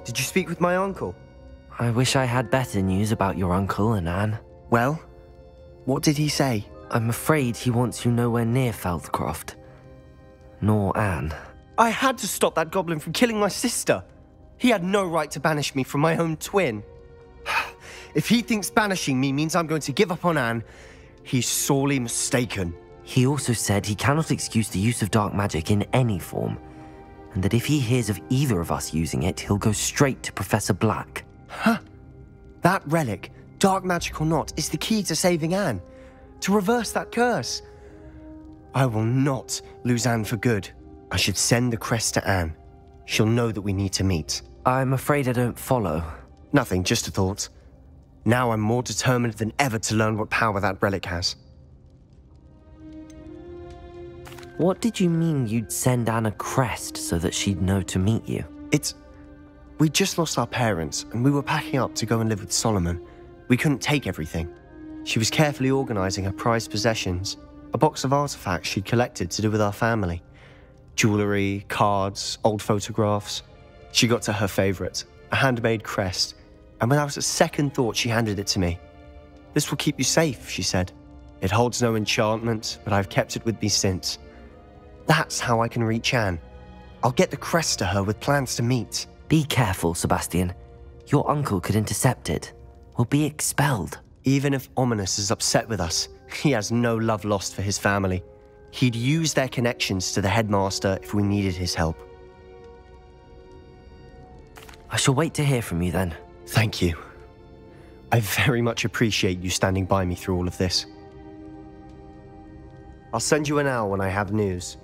Did you speak with my uncle? I wish I had better news about your uncle and Anne. Well, what did he say? I'm afraid he wants you nowhere near Feldcroft. Nor Anne. I had to stop that goblin from killing my sister. He had no right to banish me from my own twin. If he thinks banishing me means I'm going to give up on Anne, he's sorely mistaken. He also said he cannot excuse the use of dark magic in any form, and that if he hears of either of us using it, he'll go straight to Professor Black. Huh? That relic, dark magic or not, is the key to saving Anne. To reverse that curse. I will not lose Anne for good. I should send the crest to Anne. She'll know that we need to meet. I'm afraid I don't follow. Nothing, just a thought. Now I'm more determined than ever to learn what power that relic has. What did you mean you'd send Anne a crest so that she'd know to meet you? We just lost our parents, and we were packing up to go and live with Solomon. We couldn't take everything. She was carefully organizing her prized possessions, a box of artifacts she'd collected to do with our family. Jewelry, cards, old photographs. She got to her favorite, a handmade crest, and without a second thought, she handed it to me. "This will keep you safe," she said. "It holds no enchantment, but I've kept it with me since. That's how I can reach Anne. I'll get the crest to her with plans to meet." Be careful, Sebastian. Your uncle could intercept it. We'll be expelled. Even if Ominous is upset with us, he has no love lost for his family. He'd use their connections to the headmaster if we needed his help. I shall wait to hear from you then. Thank you. I very much appreciate you standing by me through all of this. I'll send you an owl when I have news.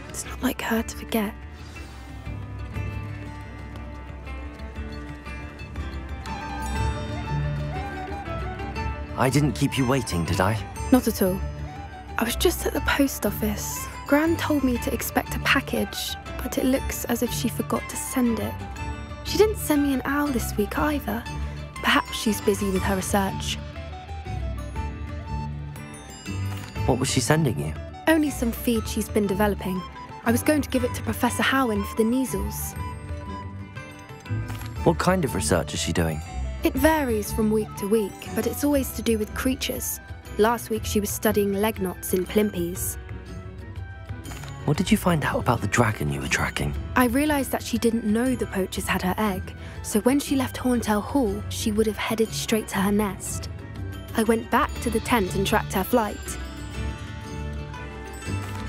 It's not like her to forget. I didn't keep you waiting, did I? Not at all. I was just at the post office. Gran told me to expect a package, but it looks as if she forgot to send it. She didn't send me an owl this week either. Perhaps she's busy with her research. What was she sending you? Only some feed she's been developing. I was going to give it to Professor Howen for the measles. What kind of research is she doing? It varies from week to week, but it's always to do with creatures. Last week she was studying leg knots in plimpies. What did you find out about the dragon you were tracking? I realised that she didn't know the poachers had her egg, so when she left Horntail Hall, she would have headed straight to her nest. I went back to the tent and tracked her flight.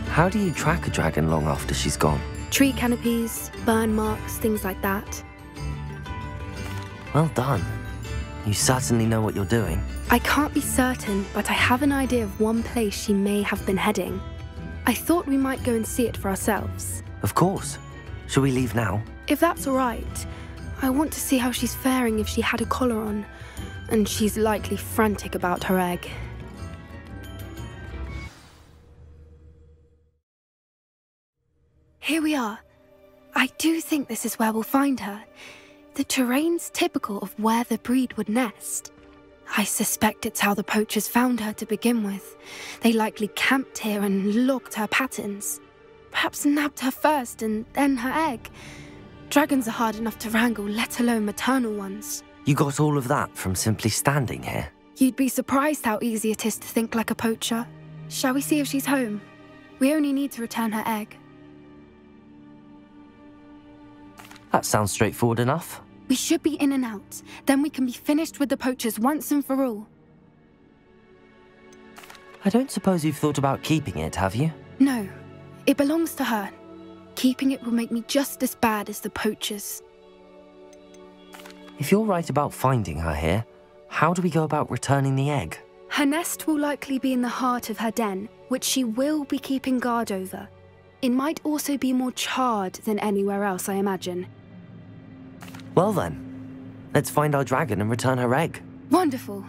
How do you track a dragon long after she's gone? Tree canopies, burn marks, things like that. Well done. You certainly know what you're doing. I can't be certain, but I have an idea of one place she may have been heading. I thought we might go and see it for ourselves. Of course. Shall we leave now? If that's all right. I want to see how she's faring if she had a collar on. And she's likely frantic about her egg. Here we are. I do think this is where we'll find her. The terrain's typical of where the breed would nest. I suspect it's how the poachers found her to begin with. They likely camped here and logged her patterns. Perhaps nabbed her first and then her egg. Dragons are hard enough to wrangle, let alone maternal ones. You got all of that from simply standing here? You'd be surprised how easy it is to think like a poacher. Shall we see if she's home? We only need to return her egg. That sounds straightforward enough. We should be in and out. Then we can be finished with the poachers once and for all. I don't suppose you've thought about keeping it, have you? No. It belongs to her. Keeping it will make me just as bad as the poachers. If you're right about finding her here, how do we go about returning the egg? Her nest will likely be in the heart of her den, which she will be keeping guard over. It might also be more charred than anywhere else, I imagine. Well then, let's find our dragon and return her egg. Wonderful.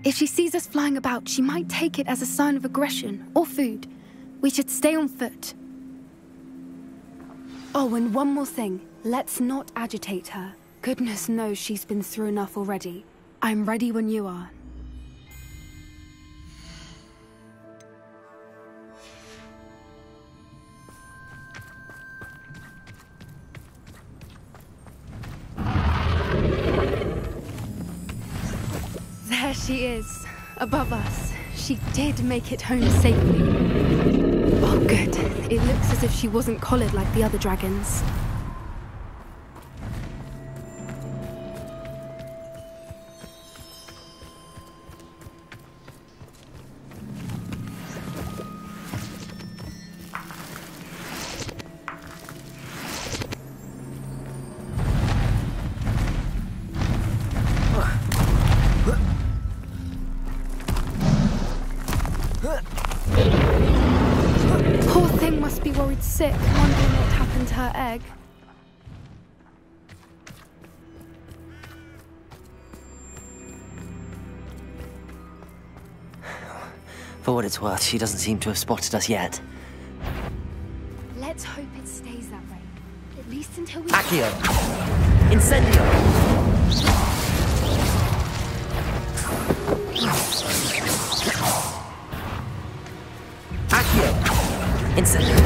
If she sees us flying about, she might take it as a sign of aggression or food. We should stay on foot. Oh, and one more thing. Let's not agitate her. Goodness knows she's been through enough already. I'm ready when you are. There she is, above us. She did make it home safely. Oh, good. It looks as if she wasn't collared like the other dragons. Poor thing must be worried sick, wondering what happened to her egg. For what it's worth, she doesn't seem to have spotted us yet. Let's hope it stays that way. At least until we... Accio! Incendio! Accio! Incendio!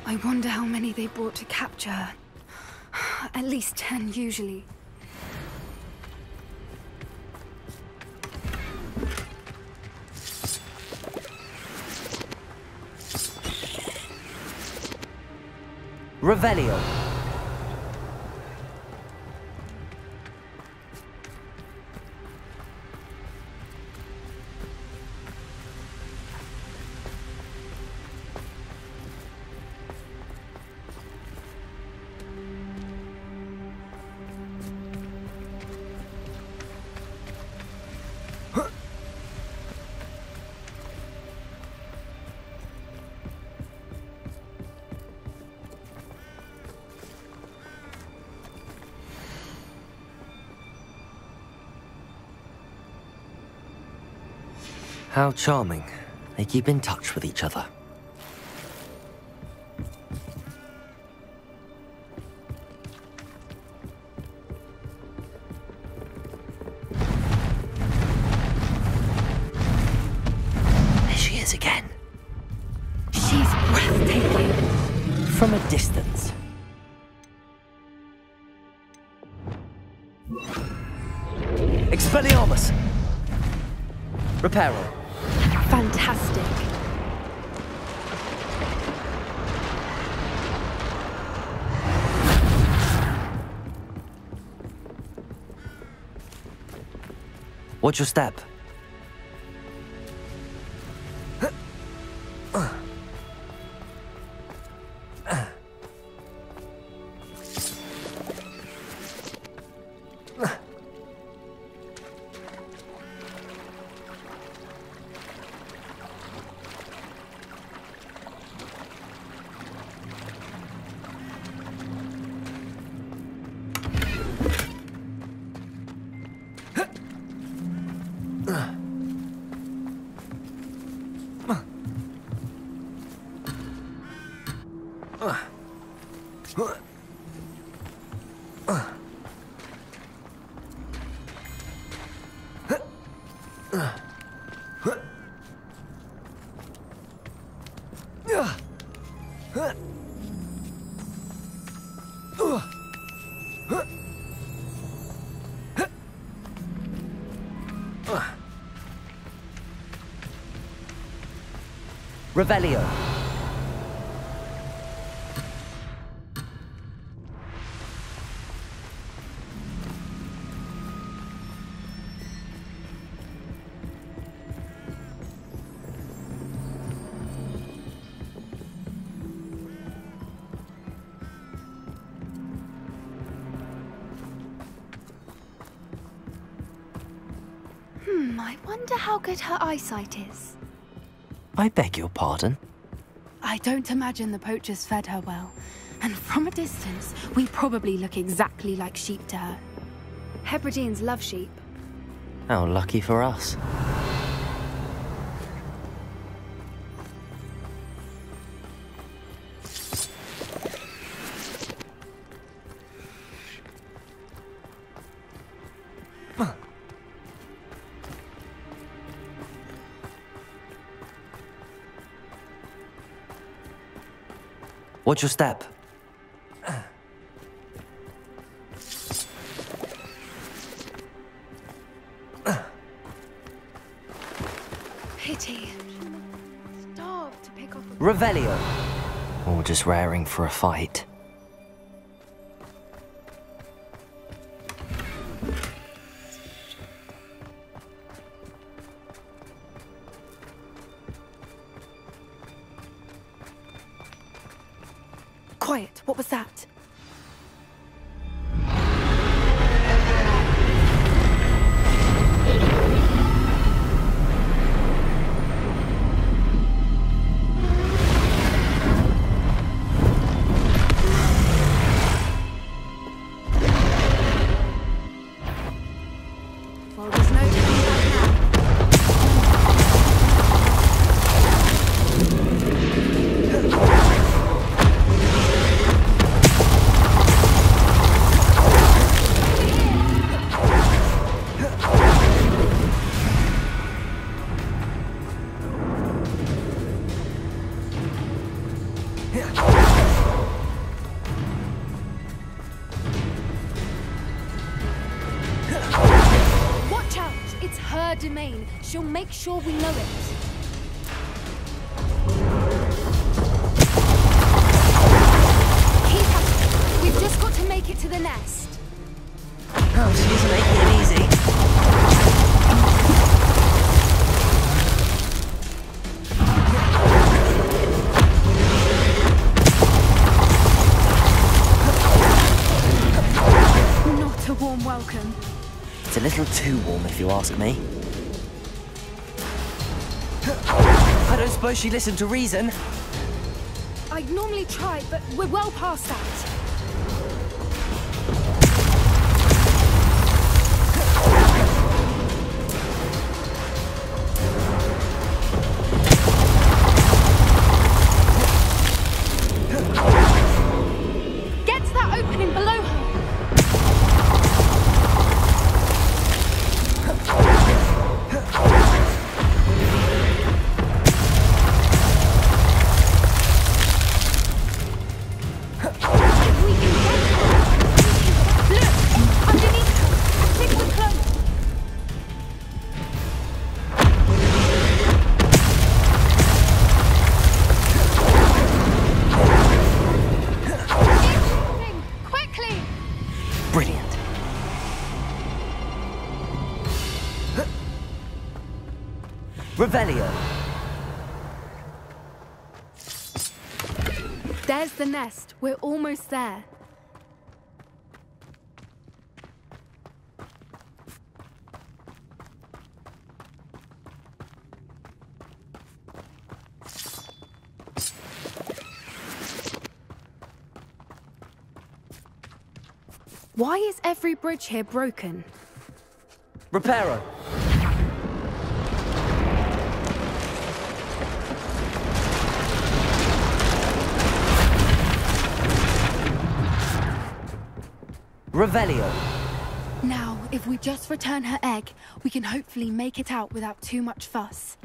I wonder how many they brought to capture her. At least 10, usually. Revelio. How charming. They keep in touch with each other. There she is again. She's breathtaking. From a distance. Expelliarmus! Reparo. Fantastic. Watch your step. Revelio. I wonder how good her eyesight is. I beg your pardon? I don't imagine the poachers fed her well. And from a distance, we probably look exactly like sheep to her. Hebrideans love sheep. How lucky for us. Watch your step. Pity. Starved to pick up a... Revelio. Or just raring for a fight. Quiet, what was that? Well, there's no turning back now. Watch out! It's her domain. She'll make sure we know it. Keep up. We've just got to make it to the nest. Oh, she isn't making it easy. Not a warm welcome. It's a little too warm, if you ask me. I don't suppose she listened to reason. I'd normally try, but we're well past that. Get to that opening below her. If we can get her. Look! Underneath her. I think we're close. Incoming! Quickly! Brilliant. Revelio. There's the nest. We're almost there. Why is every bridge here broken? Reparo. Revelio. Now, if we just return her egg, we can hopefully make it out without too much fuss.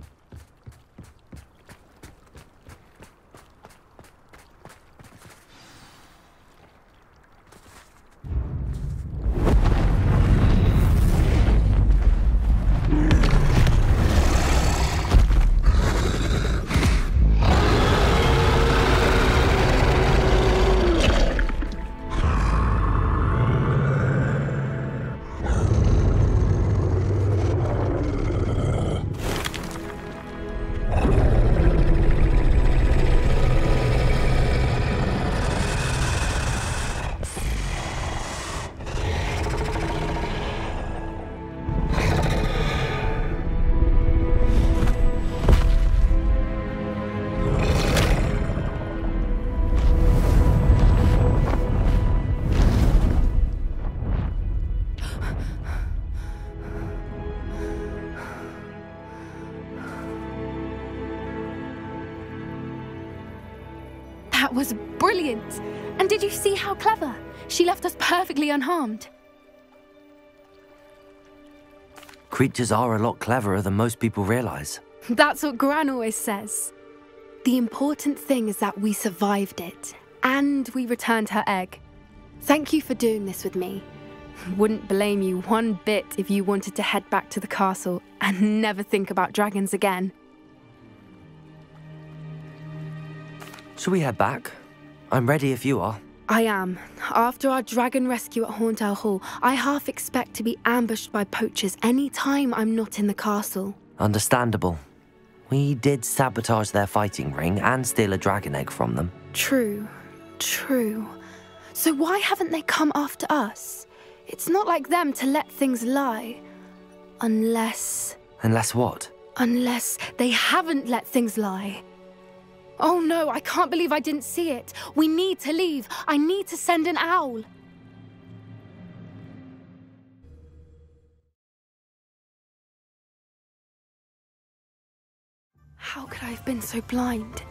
That was brilliant! And did you see how clever? She left us perfectly unharmed. Creatures are a lot cleverer than most people realize. That's what Gran always says. The important thing is that we survived it, and we returned her egg. Thank you for doing this with me. Wouldn't blame you one bit if you wanted to head back to the castle and never think about dragons again. Shall we head back? I'm ready if you are. I am. After our dragon rescue at Hauntow Hall, I half expect to be ambushed by poachers any time I'm not in the castle. Understandable. We did sabotage their fighting ring and steal a dragon egg from them. True. So why haven't they come after us? It's not like them to let things lie. Unless... Unless what? Unless they haven't let things lie. Oh no, I can't believe I didn't see it. We need to leave. I need to send an owl. How could I have been so blind?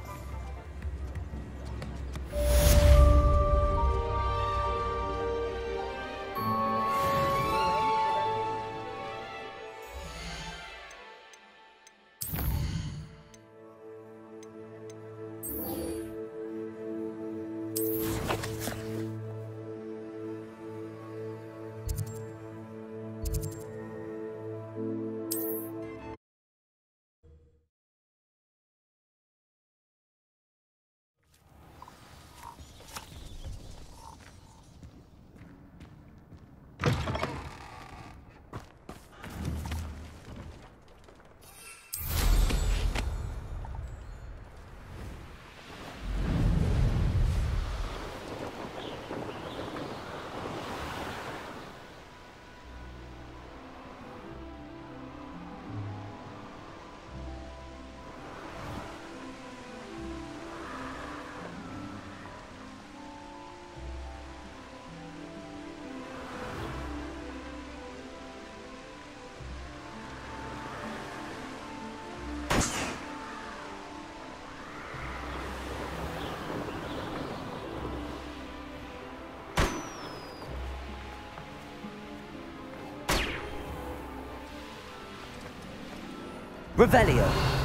Revelio.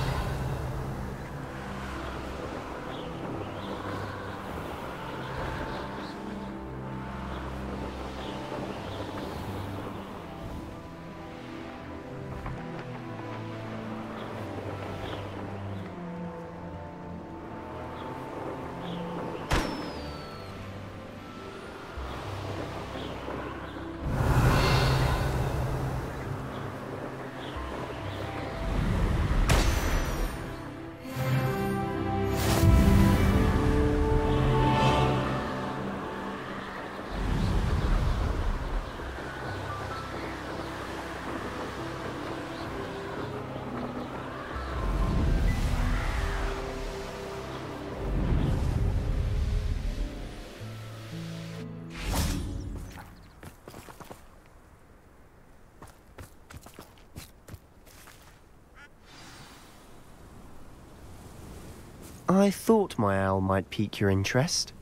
I thought my owl might pique your interest.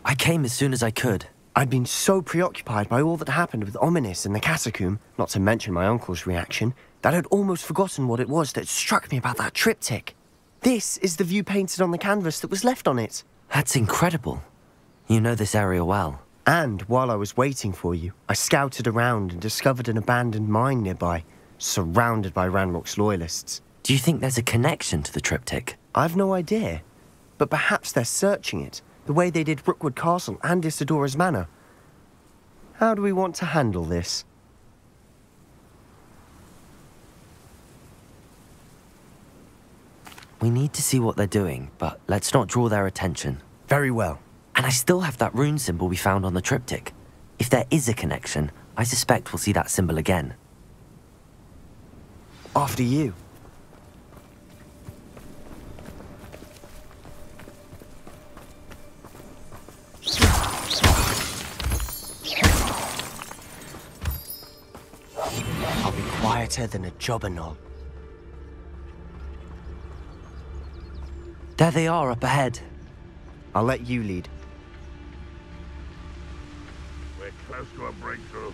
I came as soon as I could. I'd been so preoccupied by all that happened with Ominis and the catacomb, not to mention my uncle's reaction, that I'd almost forgotten what it was that struck me about that triptych. This is the view painted on the canvas that was left on it. That's incredible. You know this area well. And while I was waiting for you, I scouted around and discovered an abandoned mine nearby, surrounded by Ranrock's loyalists. Do you think there's a connection to the triptych? I've no idea, but perhaps they're searching it, the way they did Rookwood Castle and Isidora's Manor. How do we want to handle this? We need to see what they're doing, but let's not draw their attention. Very well. And I still have that rune symbol we found on the triptych. If there is a connection, I suspect we'll see that symbol again. After you. I'll be quieter than a jobberknoll. There they are up ahead. I'll let you lead. We're close to a breakthrough.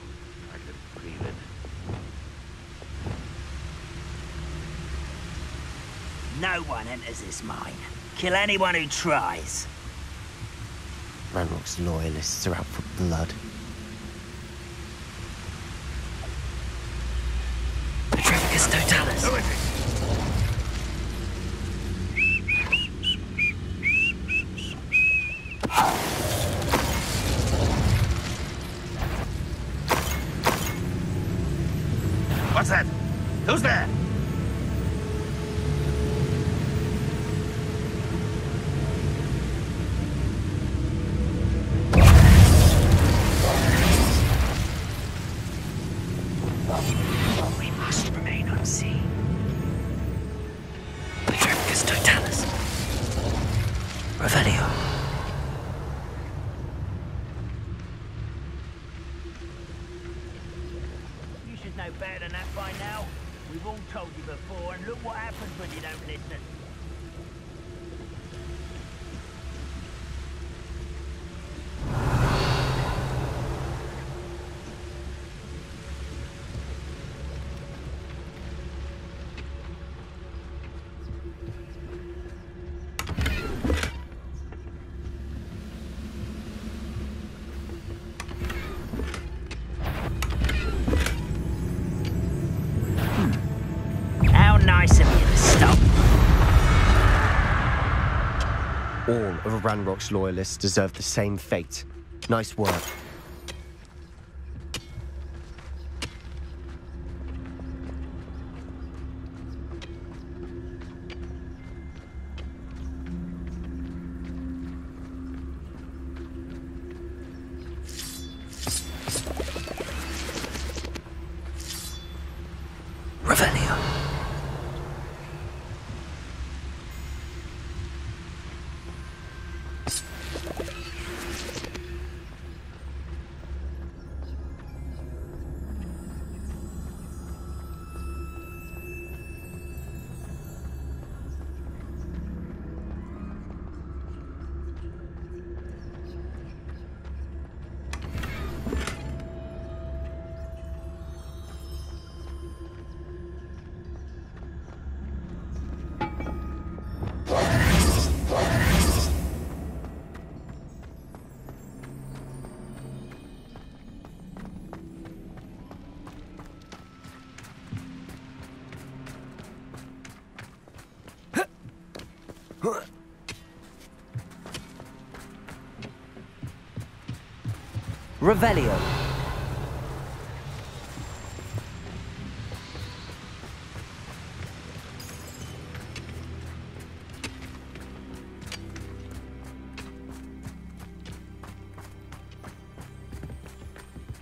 I can feel it. No one enters this mine. Kill anyone who tries. Ranrock's loyalists are out for blood. Petrificus Totalis. Who is it? What's that? Who's there? We must remain unseen. Petrificus Totalis. Revelio. You should know better than that by now. We've all told you before, and look what happens when you don't listen. How nice of you to stop. All of Ranrock's loyalists deserve the same fate. Nice work. Revelio. Revelio.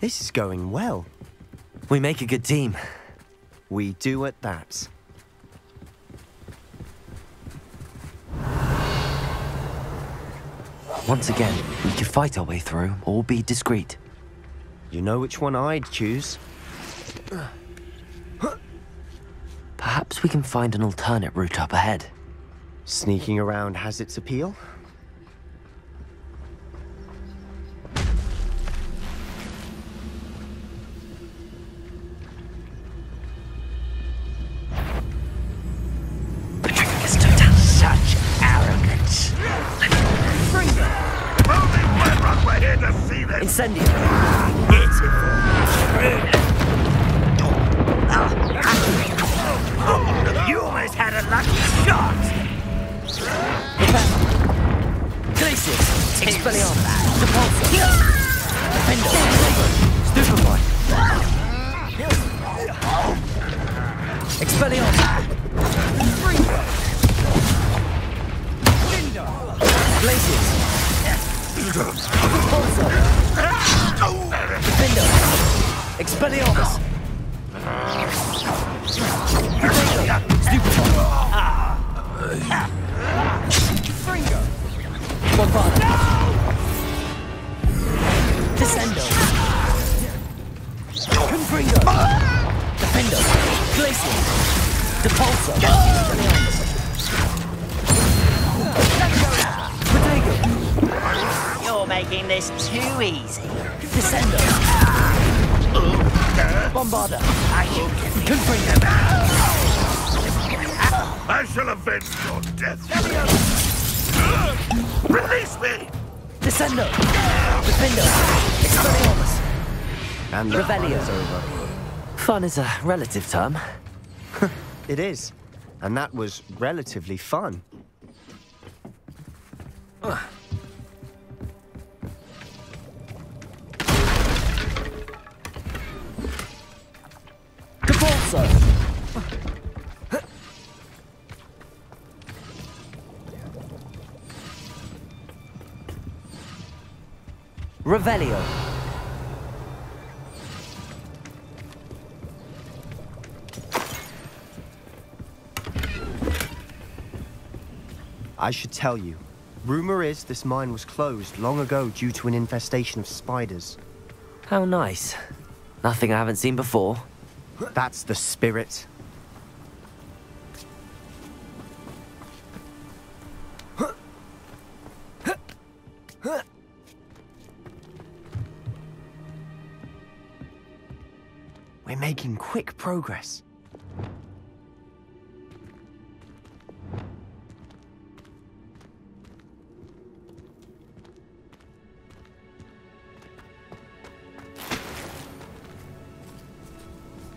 This is going well. We make a good team. We do at that. Once again, we could fight our way through or be discreet. You know which one I'd choose. Perhaps we can find an alternate route up ahead. Sneaking around has its appeal. Incendio! You almost had a lucky shot! Glacius! Expelliarmus! Repulsor! Defender! Stupefy! Expelliarmus! Glacius! Repulsor! Defender! Expelliarmus! Stupefy! Bombard! Descendo! Confringo! Defender! Glacier! Depulsor! Protego! You're making this too easy. Descendo! Bombarda! Confringo! I shall avenge your death. Release me! Descendo! Defender! Expelliarmus! And the fun is over. Fun is a relative term. It is. And that was relatively fun. Depulsor! Revelio. I should tell you. Rumor is this mine was closed long ago due to an infestation of spiders. How nice. Nothing I haven't seen before. That's the spirit. We're making quick progress.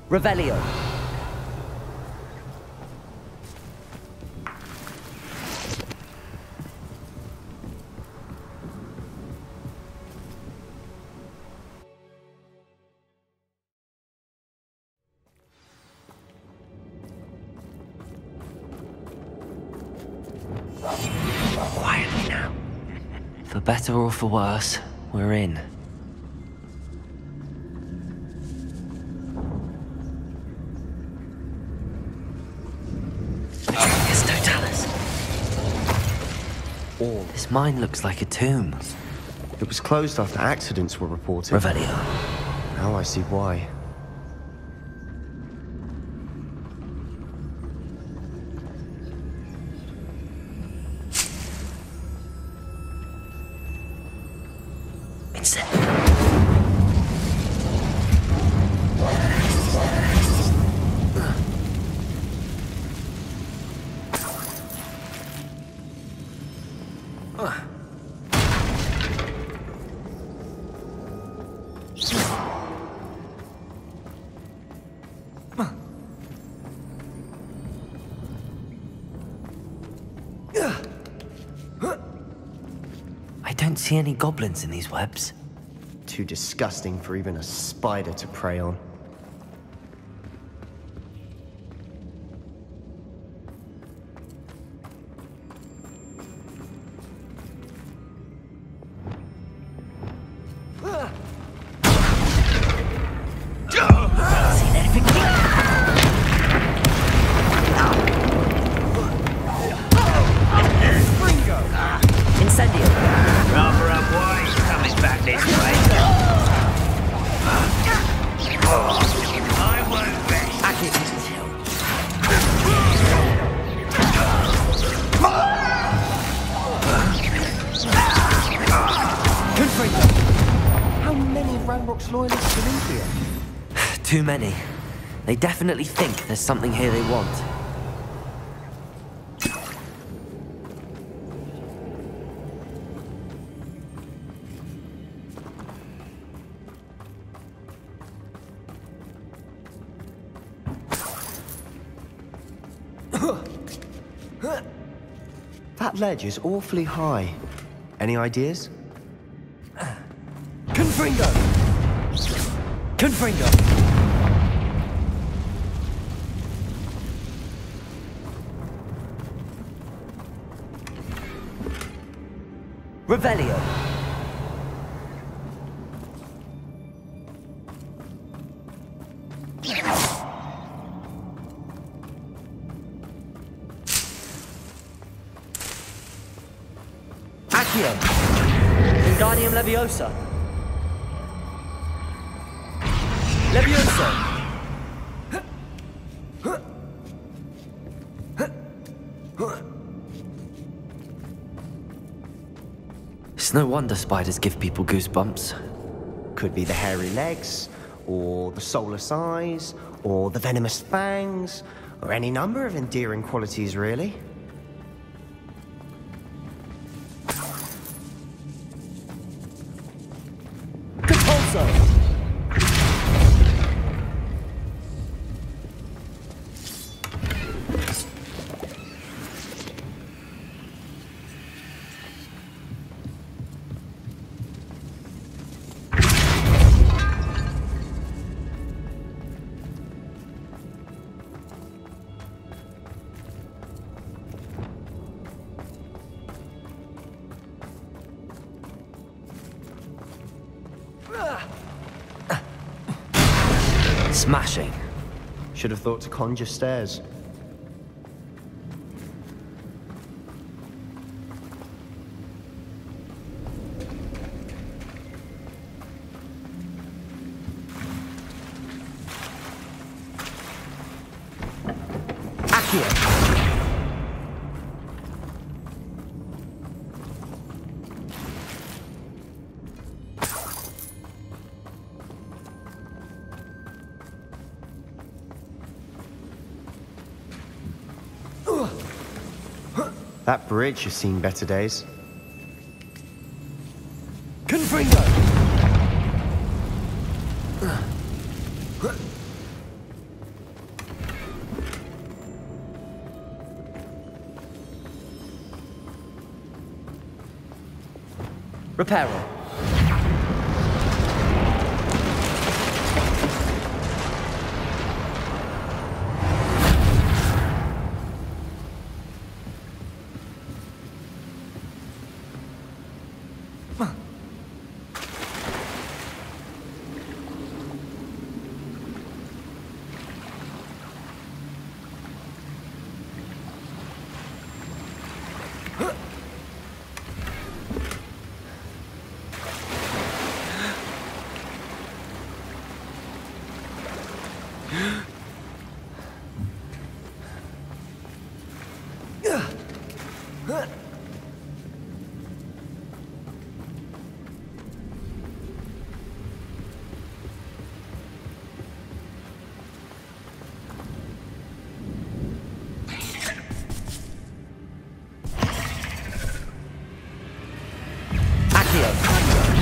Revelio. Quietly now. For better or for worse, we're in. It's Totalis. All. This mine looks like a tomb. It was closed after accidents were reported. Revelio. Now I see why. I don't see any goblins in these webs. Too disgusting for even a spider to prey on. Too many. They definitely think there's something here they want. That ledge is awfully high. Any ideas? Confringo! Confringo! Revelio! Accio! Wingardium Leviosa! Leviosa! It's no wonder spiders give people goosebumps. Could be the hairy legs, or the soulless eyes, or the venomous fangs, or any number of endearing qualities, really. Compulso! Smashing. Should have thought to conjure stairs. Accio! That bridge has seen better days. Confringo! Reparo.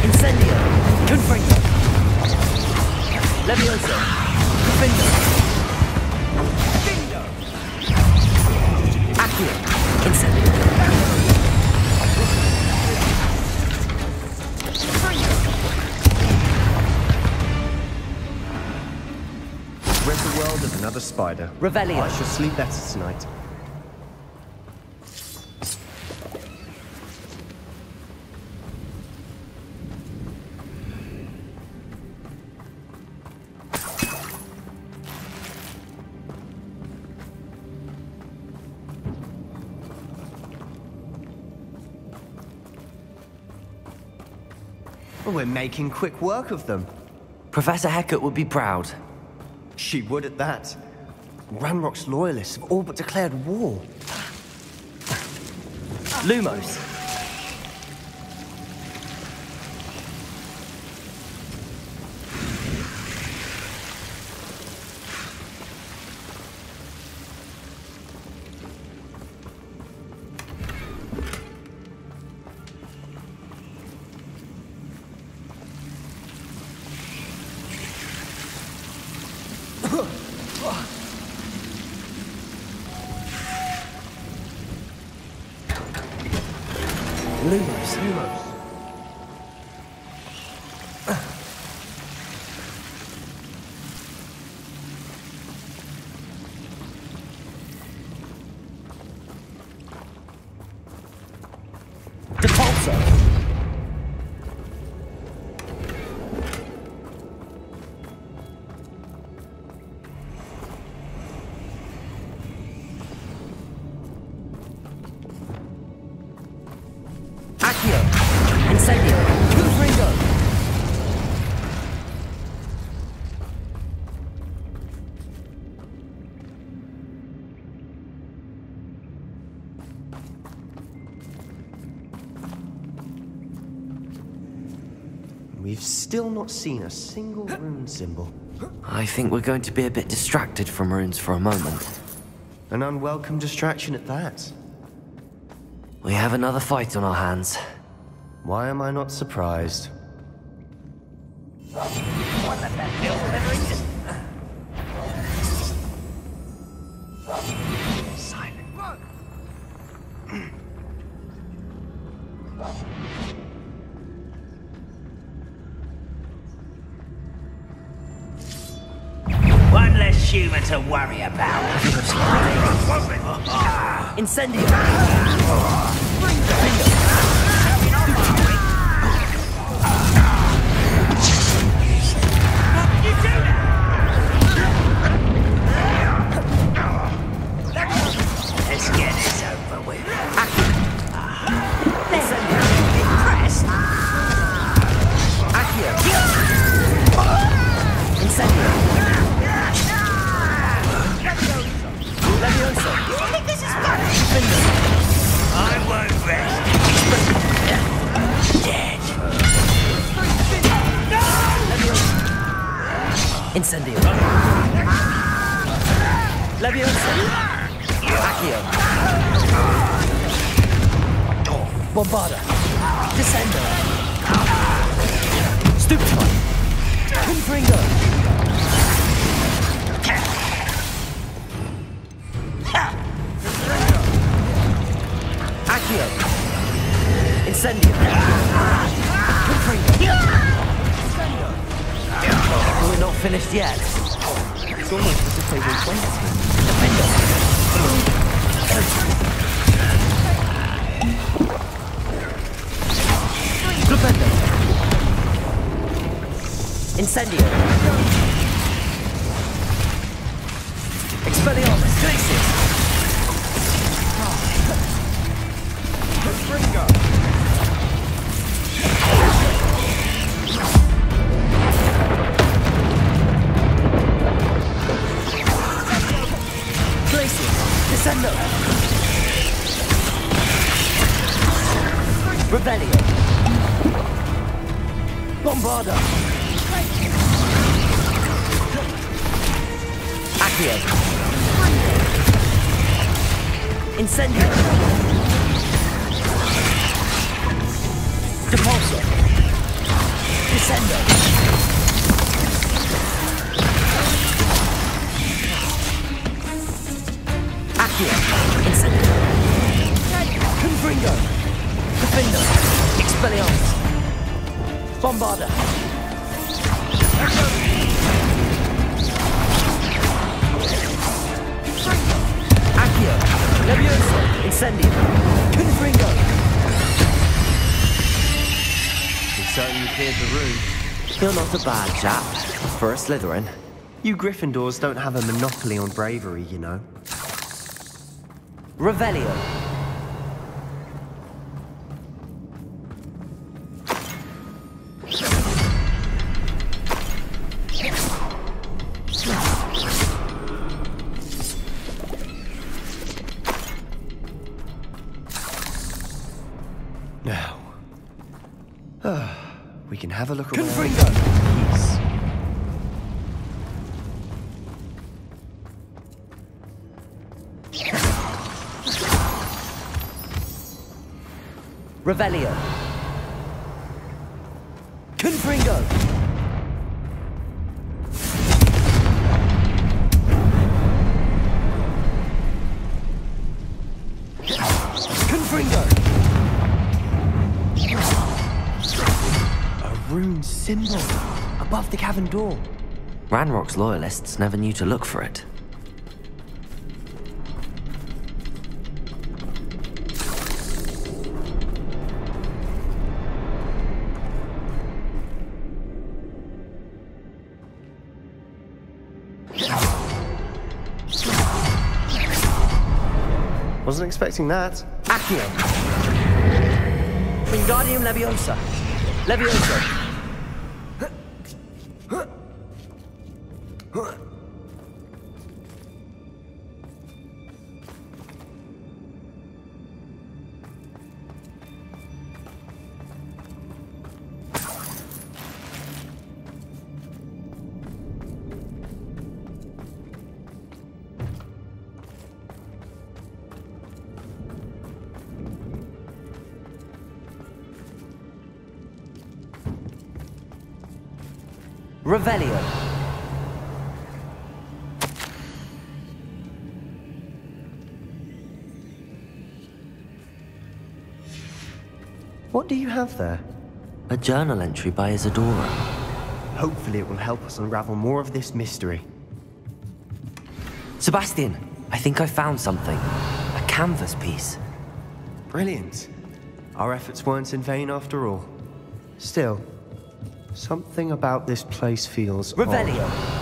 Incendio! Confringo! Leviosa! Gryffindor! Bingo! Accio! Incendio! Rid the world of another spider. Revelio! I shall sleep better tonight. We're making quick work of them. Professor Hecat would be proud. She would at that. Ranrock's loyalists have all but declared war. Lumos! Lumos. We've still not seen a single rune symbol. I think we're going to be a bit distracted from runes for a moment. An unwelcome distraction at that. We have another fight on our hands. Why am I not surprised? One less human to worry about. Incendio! Let's get this over with. Impressed! Accio! Incendio! Levioso! You think this is funny? I won't rest. Dead. Incendio! Levioso! Accio! Bombarda! Descendo! Stupefy! Confringo! Accio! Incendio! Confringo! We're not finished yet. It's almost as if they were waiting. Defendo! Stupendo! Incendio! Expelliarmus! Glacius! Confringo! Glacius! Descendo! Rebellion! Bombarda! Accio! Incendio! Depulso! Descendo! Accio! Incendio! Confringo! Defendo! Expelliarmus! Bombarda! Accio! Levioso! Incendio! Confringo! We certainly cleared the room. You're not a bad chap. For a Slytherin. You Gryffindors don't have a monopoly on bravery, you know. Revelio! Now, we can have a look around. Confringo! Peace. Revelio! Confringo! Confringo! symbol above the cavern door. Ranrock's loyalists never knew to look for it. Wasn't expecting that. Accio! Wingardium Leviosa! Leviosa! Revelio. What do you have there? A journal entry by Isadora. Hopefully it will help us unravel more of this mystery. Sebastian, I think I found something. A canvas piece. Brilliant. Our efforts weren't in vain after all. Still, something about this place feels Revelio. odd.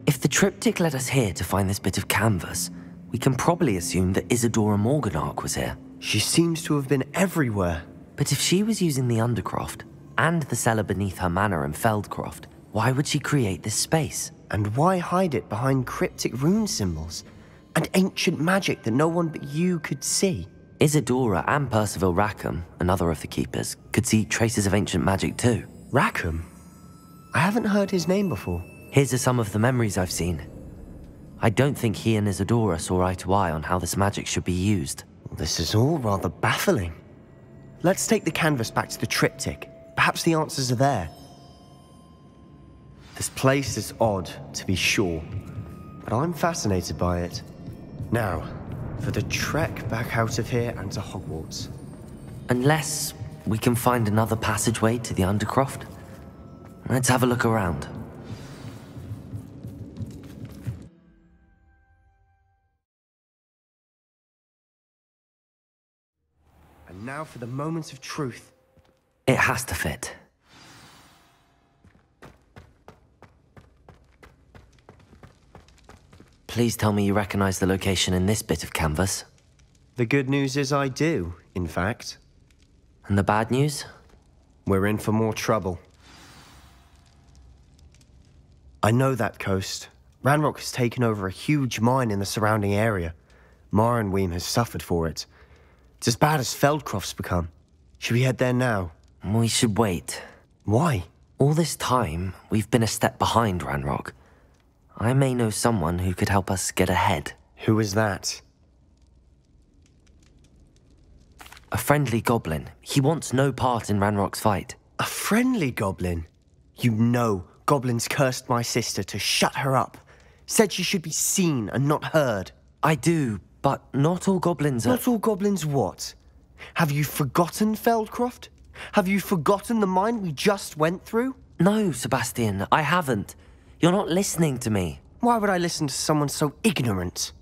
If the triptych led us here to find this bit of canvas, we can probably assume that Isadora Morganach was here. She seems to have been everywhere. But if she was using the Undercroft, and the cellar beneath her manor in Feldcroft, why would she create this space? And why hide it behind cryptic rune symbols and ancient magic that no one but you could see? Isadora and Percival Rackham, another of the keepers, could see traces of ancient magic too. Rackham? I haven't heard his name before. Here's some of the memories I've seen. I don't think he and Isadora saw eye to eye on how this magic should be used. This is all rather baffling. Let's take the canvas back to the triptych. Perhaps the answers are there. This place is odd, to be sure, but I'm fascinated by it. Now, for the trek back out of here and to Hogwarts. Unless we can find another passageway to the Undercroft. Let's have a look around. And now for the moment of truth. It has to fit. Please tell me you recognize the location in this bit of canvas. The good news is I do, in fact. And the bad news? We're in for more trouble. I know that coast. Ranrock has taken over a huge mine in the surrounding area. Marrenweem has suffered for it. It's as bad as Feldcroft's become. Should we head there now? We should wait. Why? All this time, we've been a step behind Ranrock. I may know someone who could help us get ahead. Who is that? A friendly goblin. He wants no part in Ranrock's fight. A friendly goblin? You know, goblins cursed my sister to shut her up. Said she should be seen and not heard. I do, but not all goblins are... Not all goblins what? Have you forgotten Feldcroft? Have you forgotten the mine we just went through? No, Sebastian, I haven't. You're not listening to me. Why would I listen to someone so ignorant?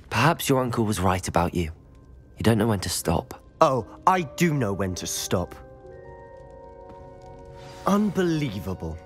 Perhaps your uncle was right about you. You don't know when to stop. Oh, I do know when to stop. Unbelievable.